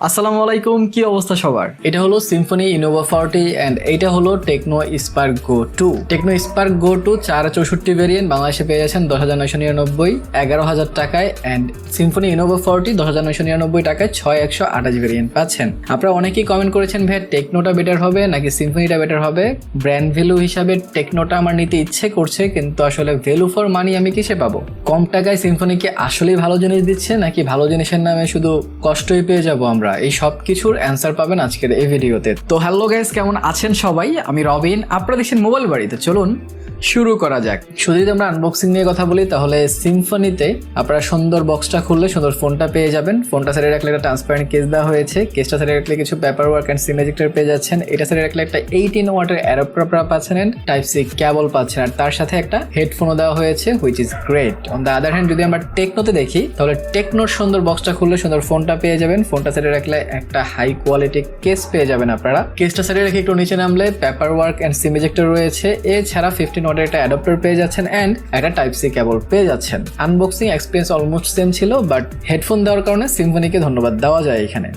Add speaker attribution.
Speaker 1: আসসালামু আলাইকুম, কি অবস্থা সবার? এটা হলো সিম্ফনি ইনোভা 40 এন্ড এইটা হলো টেকনো স্পার্ক গো 2। টেকনো স্পার্ক গো 2 464 ভেরিয়েন্ট বাংলাদেশে পেয়ে যাচ্ছেন 10,999 11,000 টাকায় এন্ড সিম্ফনি ইনোভা 40 10,999 টাকায় 6128 ভেরিয়েন্ট পাচ্ছেন। আপনারা অনেকেই কমেন্ট করেছেন ভাই টেকনোটা বেটার হবে নাকি সিম্ফনিটা বেটার হবে। ব্র্যান্ড ভ্যালু হিসাবে টেকনোটা আমার নিতে ইচ্ছে করছে, কিন্তু আসলে ভ্যালু ফর মানি আমি কিসে পাবো? কম টাকায় সিম্ফনি কি আসলেই ভালো জিনিস দিচ্ছে নাকি ভালো জিনিসের নামে শুধু কষ্টই পেয়ে যাবো আমরা? এই সব কিছুর অ্যান্সার পাবেন আজকের এই ভিডিওতে। তো হ্যালো গাইস, কেমন আছেন সবাই? আমি রবিন, আপনারা দেখছেন মোবাইল বাড়িতে। চলুন শুরু করা যাক। শুধু যদি আমরা আনবক্সিং নিয়ে কথা বলি তাহলে সিম্ফনিতে আপনারা সুন্দর বক্সটা খুললে সুন্দর ফোনটা পেয়ে যাবেন। ফোনটা সাইডে রাখলে একটা ট্রান্সপারেন্ট কেস দেওয়া হয়েছে, কেসটা সাইডে রাখলে কিছু paper work and SIM ejector পেয়ে যাচ্ছেন। এটা সাইডে রাখলে একটা 18 ওয়াটের অ্যাডাপ্টার পাচ্ছেন এন্ড টাইপ সি কেবল পাচ্ছেন, আর তার সাথে একটা হেডফোনও দেওয়া হয়েছে, which is great. On the other hand যদি আমরা টেকনোতে দেখি তাহলে টেকনোর সুন্দর বক্সটা খুললে সুন্দর ফোনটা পেয়ে যাবেন। ফোনটা সাইডে রাখলে একটা হাই কোয়ালিটি কেস পেয়ে যাবেন আপনারা। কেসটা সাইডে রেখে একটু নিচে নামলে paper work and SIM ejector রয়েছে, এছাড়া 15 ওয়াটের একটা অ্যাডাপ্টার পেয়ে যাচ্ছেন এন্ড একটা টাইপ সি কেবল পেয়ে যাচ্ছেন। আনবক্সিং এক্সপিরিয়েন্স অলমোস্ট সেম ছিল, বাট হেডফোন দেওয়ার কারণে সিম্ফনিকে ধন্যবাদ দেওয়া যায় এখানে।